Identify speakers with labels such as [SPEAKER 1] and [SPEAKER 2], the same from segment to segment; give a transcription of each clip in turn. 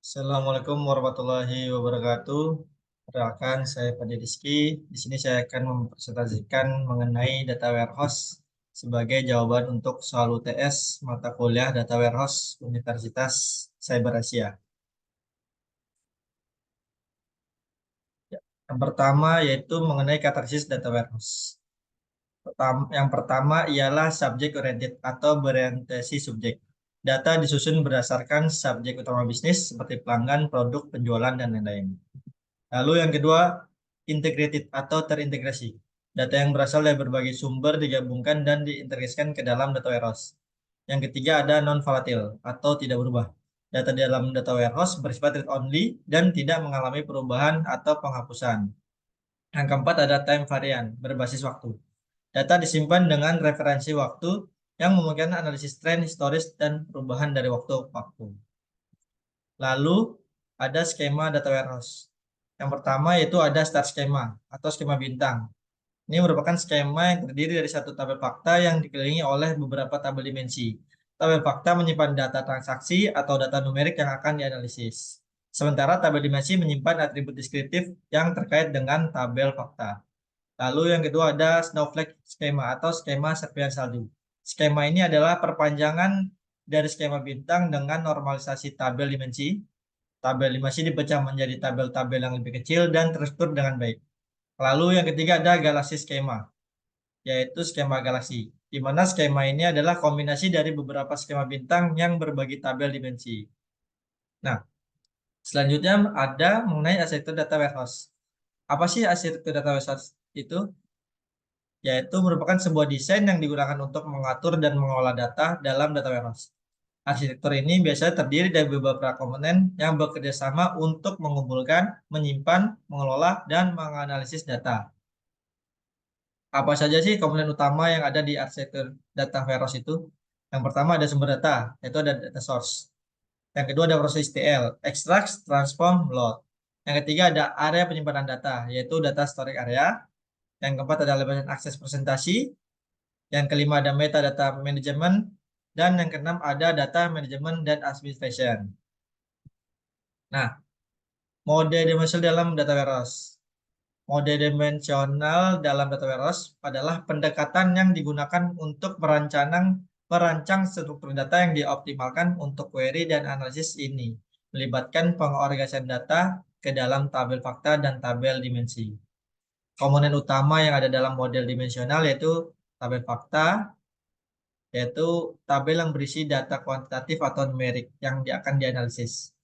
[SPEAKER 1] Assalamualaikum warahmatullahi wabarakatuh. Perkenalkan, saya Fadil Rizky. Di sini saya akan mempresentasikan mengenai data warehouse sebagai jawaban untuk soal UTS mata kuliah Data Warehouse Universitas Cyber Asia. Yang pertama yaitu mengenai katarsis data warehouse. Yang pertama ialah subject oriented atau berorientasi subjek. Data disusun berdasarkan subjek utama bisnis seperti pelanggan, produk, penjualan, dan lain-lain. Lalu yang kedua, integrated atau terintegrasi. Data yang berasal dari berbagai sumber digabungkan dan diintegrasikan ke dalam data warehouse. Yang ketiga ada non-volatile atau tidak berubah. Data di dalam data warehouse bersifat read only dan tidak mengalami perubahan atau penghapusan. Yang keempat ada time variant berbasis waktu. Data disimpan dengan referensi waktu yang memungkinkan analisis tren, historis, dan perubahan dari waktu ke waktu. Lalu ada skema data warehouse. Yang pertama yaitu ada start skema atau skema bintang. Ini merupakan skema yang terdiri dari satu tabel fakta yang dikelilingi oleh beberapa tabel dimensi. Tabel fakta menyimpan data transaksi atau data numerik yang akan dianalisis. Sementara tabel dimensi menyimpan atribut deskriptif yang terkait dengan tabel fakta. Lalu yang kedua ada snowflake skema atau skema serpihan salju. Skema ini adalah perpanjangan dari skema bintang dengan normalisasi tabel dimensi. Tabel dimensi dipecah menjadi tabel-tabel yang lebih kecil dan terstruktur dengan baik. Lalu yang ketiga ada galaksi skema, yaitu skema galaksi, di mana skema ini adalah kombinasi dari beberapa skema bintang yang berbagi tabel dimensi. Nah, selanjutnya ada mengenai arsitektur data warehouse. Apa sih arsitektur data warehouse itu? Yaitu merupakan sebuah desain yang digunakan untuk mengatur dan mengelola data dalam data warehouse. Arsitektur ini biasanya terdiri dari beberapa komponen yang bekerja sama untuk mengumpulkan, menyimpan, mengelola, dan menganalisis data. Apa saja sih komponen utama yang ada di arsitektur data warehouse itu? Yang pertama ada sumber data, yaitu ada data source. Yang kedua ada proses ETL, extract, transform, load. Yang ketiga ada area penyimpanan data, yaitu data storage area. Yang keempat ada labeling akses presentasi. Yang kelima ada metadata management. Dan yang keenam ada data management dan administration. Nah, mode dimensional dalam data warehouse. Mode dimensional dalam data warehouse adalah pendekatan yang digunakan untuk merancang struktur data yang dioptimalkan untuk query dan analisis ini, melibatkan pengorganisasian data ke dalam tabel fakta dan tabel dimensi. Komponen utama yang ada dalam model dimensional yaitu tabel fakta, yaitu tabel yang berisi data kuantitatif atau numerik yang akan dianalisis.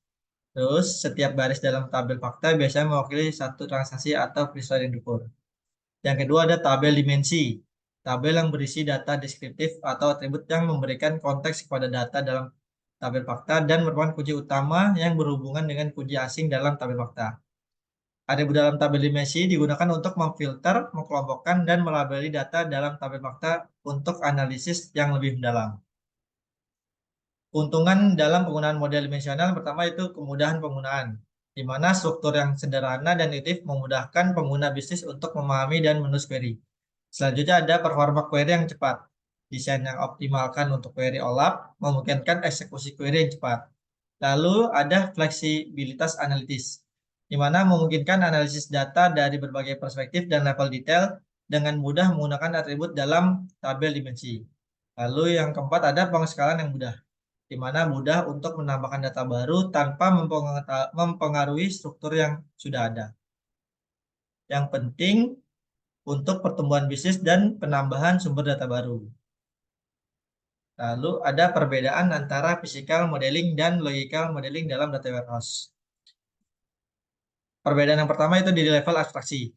[SPEAKER 1] Terus, setiap baris dalam tabel fakta biasanya mewakili satu transaksi atau peristiwa yang diukur. Yang kedua ada tabel dimensi. Tabel yang berisi data deskriptif atau atribut yang memberikan konteks kepada data dalam tabel fakta dan merupakan kunci utama yang berhubungan dengan kunci asing dalam tabel fakta. Atribut dalam tabel dimensi digunakan untuk memfilter, mengelompokkan, dan melabeli data dalam tabel fakta untuk analisis yang lebih mendalam. Keuntungan dalam penggunaan model dimensional pertama itu kemudahan penggunaan, di mana struktur yang sederhana dan intuitif memudahkan pengguna bisnis untuk memahami dan menulis query. Selanjutnya ada performa query yang cepat. Desain yang optimalkan untuk query OLAP memungkinkan eksekusi query yang cepat. Lalu ada fleksibilitas analitis, di mana memungkinkan analisis data dari berbagai perspektif dan level detail dengan mudah menggunakan atribut dalam tabel dimensi. Lalu yang keempat ada pengeskalan yang mudah, di mana mudah untuk menambahkan data baru tanpa mempengaruhi struktur yang sudah ada. Yang penting untuk pertumbuhan bisnis dan penambahan sumber data baru. Lalu ada perbedaan antara physical modeling dan logical modeling dalam data warehouse. Perbedaan yang pertama itu di level abstraksi,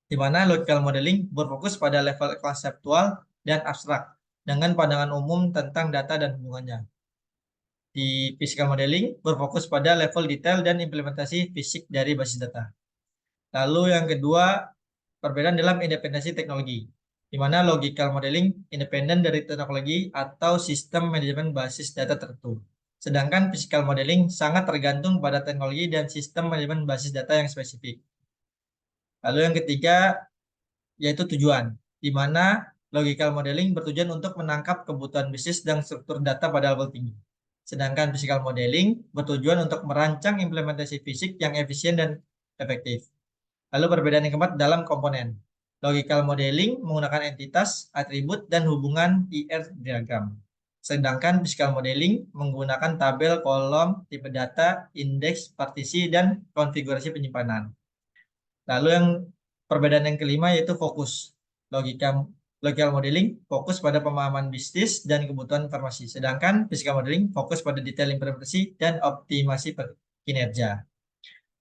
[SPEAKER 1] di mana logical modeling berfokus pada level konseptual dan abstrak dengan pandangan umum tentang data dan hubungannya. Di physical modeling berfokus pada level detail dan implementasi fisik dari basis data. Lalu yang kedua, perbedaan dalam independensi teknologi, di mana logical modeling independen dari teknologi atau sistem manajemen basis data tertentu. Sedangkan physical modeling sangat tergantung pada teknologi dan sistem manajemen basis data yang spesifik. Lalu yang ketiga, yaitu tujuan, di mana logical modeling bertujuan untuk menangkap kebutuhan bisnis dan struktur data pada level tinggi. Sedangkan physical modeling bertujuan untuk merancang implementasi fisik yang efisien dan efektif. Lalu perbedaan yang keempat dalam komponen. Logical modeling menggunakan entitas, atribut, dan hubungan IR diagram. Sedangkan physical modeling menggunakan tabel, kolom, tipe data, indeks, partisi, dan konfigurasi penyimpanan. Lalu yang perbedaan yang kelima yaitu fokus. Logical modeling fokus pada pemahaman bisnis dan kebutuhan informasi. Sedangkan physical modeling fokus pada detail implementasi dan optimasi kinerja.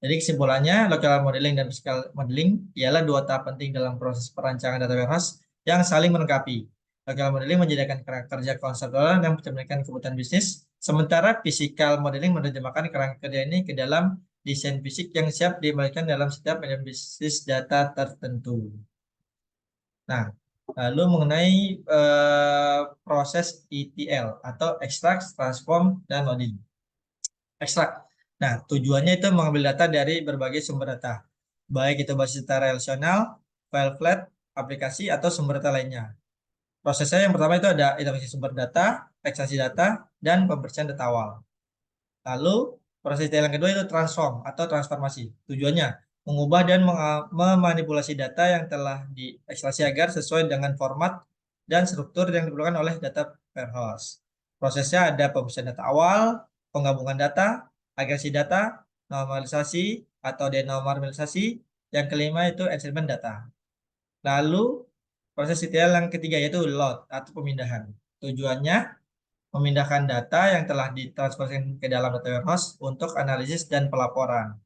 [SPEAKER 1] Jadi kesimpulannya, logical modeling dan physical modeling ialah dua tahap penting dalam proses perancangan data warehouse yang saling melengkapi. Logical modeling menjadikan kerja konseptual yang mencerminkan kebutuhan bisnis, sementara physical modeling menerjemahkan kerangka kerja ini ke dalam desain fisik yang siap diimplementasikan dalam setiap medium bisnis data tertentu. Nah, lalu mengenai proses ETL atau extract, transform, dan loading. Extract. Nah, tujuannya itu mengambil data dari berbagai sumber data, baik itu basis data relasional, file flat, aplikasi, atau sumber data lainnya. Prosesnya yang pertama itu ada identifikasi sumber data, ekstraksi data, dan pembersihan data awal. Lalu, proses detail yang kedua itu transform atau transformasi. Tujuannya, mengubah dan memanipulasi data yang telah diekstraksi agar sesuai dengan format dan struktur yang diperlukan oleh data warehouse. Prosesnya ada pembersihan data awal, penggabungan data, agregasi data, normalisasi atau denormalisasi. Yang kelima itu enrichment data. Lalu, proses detail yang ketiga yaitu load atau pemindahan. Tujuannya, memindahkan data yang telah ditransformasikan ke dalam data warehouse untuk analisis dan pelaporan.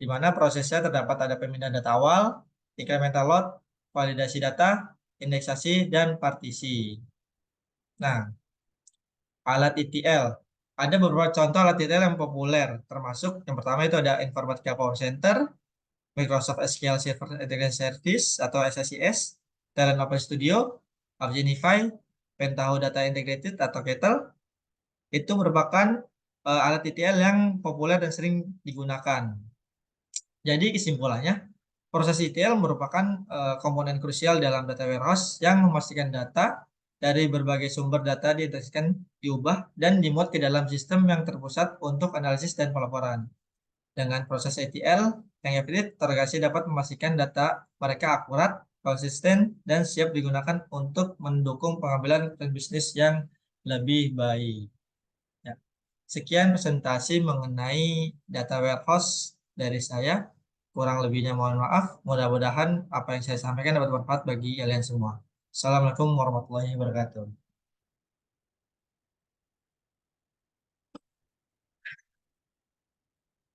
[SPEAKER 1] Di mana prosesnya terdapat ada pemindahan data awal, incremental load, validasi data, indeksasi, dan partisi. Nah, alat ETL. Ada beberapa contoh alat ETL yang populer, termasuk yang pertama itu ada Informatica Power Center, Microsoft SQL Server Integration Service atau SSIS, Talent Open Studio, Avgenify, Pentaho Data Integrated atau Kettle. Itu merupakan alat ETL yang populer dan sering digunakan. Jadi kesimpulannya, proses ETL merupakan komponen krusial dalam data warehouse yang memastikan data dari berbagai sumber data diintegrasikan, diubah, dan dimuat ke dalam sistem yang terpusat untuk analisis dan pelaporan. Dengan proses ETL yang efektif, organisasi dapat memastikan data mereka akurat, konsisten, dan siap digunakan untuk mendukung pengambilan keputusan bisnis yang lebih baik. Ya. Sekian presentasi mengenai data warehouse dari saya. Kurang lebihnya mohon maaf. Mudah-mudahan apa yang saya sampaikan dapat bermanfaat bagi kalian semua. Assalamualaikum warahmatullahi wabarakatuh.